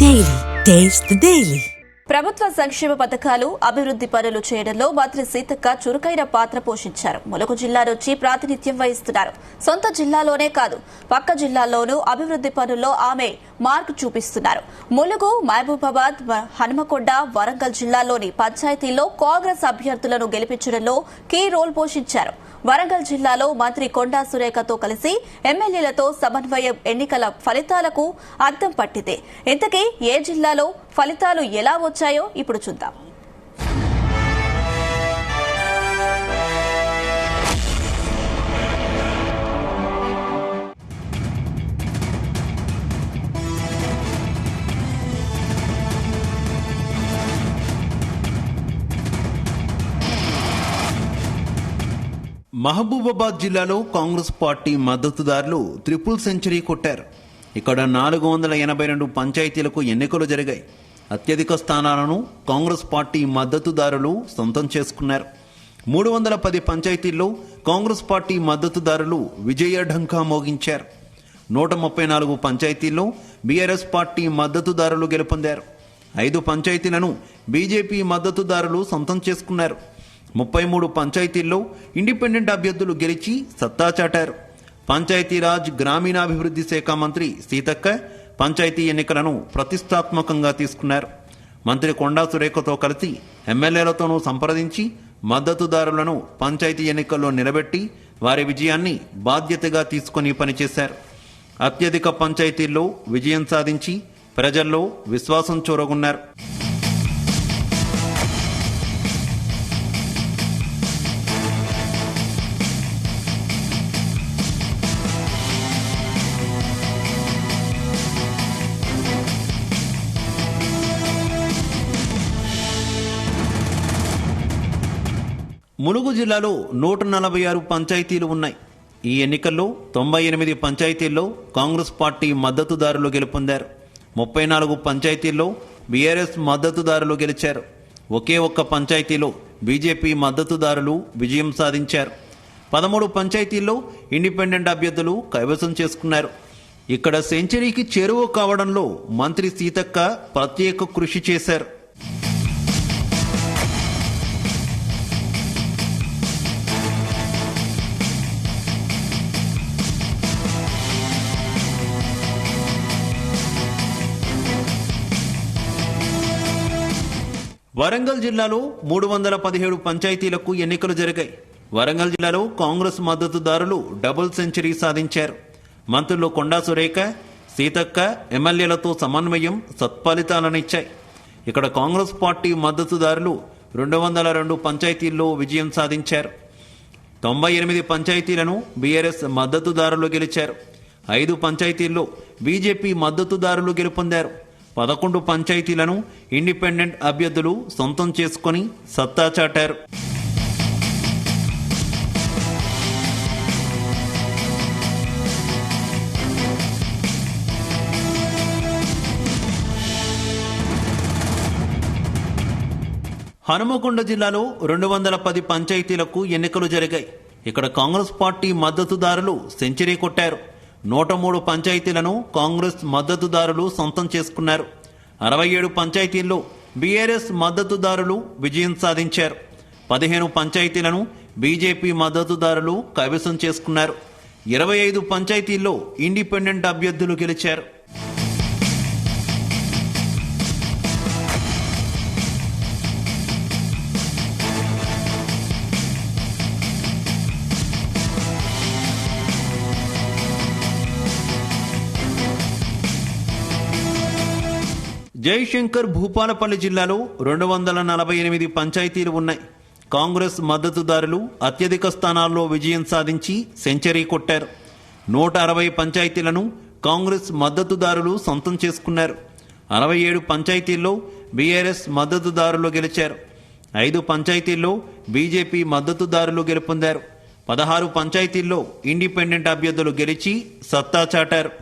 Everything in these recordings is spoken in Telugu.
Daily. Taste the Daily. ప్రభుత్వ సంక్షేమ పథకాలు అభివృద్ధి పనులు చేయడంలో మంత్రి సీతక్క చురుకైన పాత్ర పోషించారు. ములుగు జిల్లా నుంచి ప్రాతినిధ్యం వహిస్తున్నారు. సొంత జిల్లాలోనే కాదు పక్క జిల్లాల్లోనూ అభివృద్ధి పనుల్లో ఆమె మార్కు చూపిస్తున్నారు. ములుగు, మహబూబాబాద్, హనుమకొండ, వరంగల్ జిల్లాల్లోని పంచాయతీల్లో కాంగ్రెస్ అభ్యర్థులను గెలిపించడంలో కీ రోల్ పోషించారు. వరంగల్ జిల్లాలో మంత్రి కొండా సురేఖతో కలిసి ఎమ్మెల్యేలతో సమన్వయం ఎన్నికల ఫలితాలకు అద్దం పట్టింది. ఇంతకీ ఏ జిల్లాలో ఫలితాలు ఎలా వచ్చాయో ఇప్పుడు చూద్దాం. మహబూబాబాద్ జిల్లాలో కాంగ్రెస్ పార్టీ మద్దతుదారులు ట్రిపుల్ సెంచరీ కొట్టారు. ఇక్కడ 482 పంచాయతీలకు ఎన్నికలు జరిగాయి. అత్యధిక స్థానాలను కాంగ్రెస్ పార్టీ మద్దతుదారులు సొంతం చేసుకున్నారు. 310 పంచాయతీల్లో కాంగ్రెస్ పార్టీ మద్దతుదారులు విజయ ఢంకా మోగించారు. 134 పంచాయతీల్లో బీఆర్ఎస్ పార్టీ మద్దతుదారులు గెలుపొందారు. 5 పంచాయతీలను బీజేపీ మద్దతుదారులు సొంతం చేసుకున్నారు. 33 పంచాయతీల్లో ఇండిపెండెంట్ అభ్యర్థులు గెలిచి సత్తా చాటారు. పంచాయతీరాజ్ గ్రామీణాభివృద్ధి శాఖ మంత్రి సీతక్క పంచాయతీ ఎన్నికలను ప్రతిష్టాత్మకంగా తీసుకున్నారు. మంత్రి కొండా సురేఖతో కలిసి ఎమ్మెల్యేలతోనూ సంప్రదించి మద్దతుదారులను పంచాయతీ ఎన్నికల్లో నిలబెట్టి వారి విజయాన్ని బాధ్యతగా తీసుకుని పనిచేశారు. అత్యధిక పంచాయతీల్లో విజయం సాధించి ప్రజల్లో విశ్వాసం చూరగొన్నారు. ములుగు జిల్లాలో 146 పంచాయతీలు ఉన్నాయి. ఈ ఎన్నికల్లో 98 పంచాయతీల్లో కాంగ్రెస్ పార్టీ మద్దతుదారులు గెలుపొందారు. 34 పంచాయతీల్లో బీఆర్ఎస్ మద్దతుదారులు గెలిచారు. ఒకే ఒక్క పంచాయతీలో బీజేపీ మద్దతుదారులు విజయం సాధించారు. 13 పంచాయతీల్లో ఇండిపెండెంట్ అభ్యర్థులు కైవసం చేసుకున్నారు. ఇక్కడ సెంచరీకి చేరువ కావడంలో మంత్రి సీతక్క ప్రత్యేక కృషి చేశారు. వరంగల్ జిల్లాలో 317 పంచాయతీలకు ఎన్నికలు జరిగాయి. వరంగల్ జిల్లాలో కాంగ్రెస్ మద్దతుదారులు డబుల్ సెంచరీ సాధించారు. మంత్రులు కొండా సురేఖ, సీతక్క ఎమ్మెల్యేలతో సమన్వయం సత్ఫలితాలనిచ్చాయి. ఇక్కడ కాంగ్రెస్ పార్టీ మద్దతుదారులు 202 పంచాయతీల్లో విజయం సాధించారు. 98 పంచాయతీలను బీఆర్ఎస్ మద్దతుదారులు గెలిచారు. 5 పంచాయతీల్లో బీజేపీ మద్దతుదారులు గెలుపొందారు. 11 పంచాయతీలను ఇండిపెండెంట్ అభ్యర్థులు సొంతం చేసుకుని సత్తా చాటారు. హనుమకొండ జిల్లాలో 210 పంచాయతీలకు ఎన్నికలు జరిగాయి. ఇక్కడ కాంగ్రెస్ పార్టీ మద్దతుదారులు సెంచరీ కొట్టారు. 103 పంచాయతీలను కాంగ్రెస్ మద్దతుదారులు సొంతం చేసుకున్నారు. 67 పంచాయతీల్లో బీఆర్ఎస్ మద్దతుదారులు విజయం సాధించారు. 15 పంచాయతీలను బీజేపీ మద్దతుదారులు కైవసం చేసుకున్నారు. 25 పంచాయతీల్లో ఇండిపెండెంట్ అభ్యర్థులు గెలిచారు. జయశంకర్ భూపాలపల్లి జిల్లాలో 248 పంచాయతీలు ఉన్నాయి. కాంగ్రెస్ మద్దతుదారులు అత్యధిక స్థానాల్లో విజయం సాధించి సెంచరీ కొట్టారు. 160 పంచాయతీలను కాంగ్రెస్ మద్దతుదారులు సొంతం చేసుకున్నారు. 67 పంచాయతీల్లో బీఆర్ఎస్ మద్దతుదారులు గెలిచారు. 5 పంచాయతీల్లో బీజేపీ మద్దతుదారులు గెలుపొందారు. 16 పంచాయతీల్లో ఇండిపెండెంట్ అభ్యర్థులు గెలిచి సత్తా చాటారు.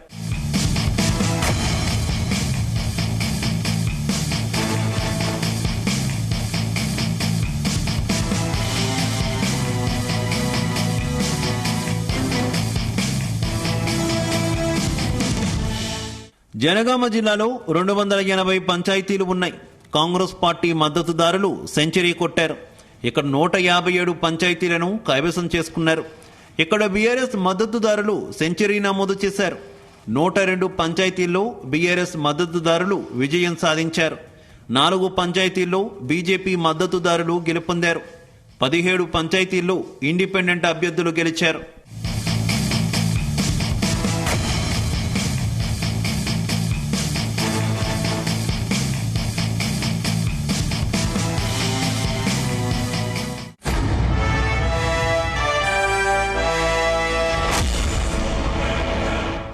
జనగామ జిల్లాలో 280 పంచాయతీలు ఉన్నాయి. కాంగ్రెస్ పార్టీ మద్దతుదారులు సెంచరీ కొట్టారు. ఇక్కడ 157 పంచాయతీలను కైవసం చేసుకున్నారు. ఇక్కడ బీఆర్ఎస్ మద్దతుదారులు సెంచరీ నమోదు చేశారు. 102 పంచాయతీల్లో బీఆర్ఎస్ మద్దతుదారులు విజయం సాధించారు. 4 పంచాయతీల్లో బీజేపీ మద్దతుదారులు గెలుపొందారు. 17 పంచాయతీల్లో ఇండిపెండెంట్ అభ్యర్థులు గెలిచారు.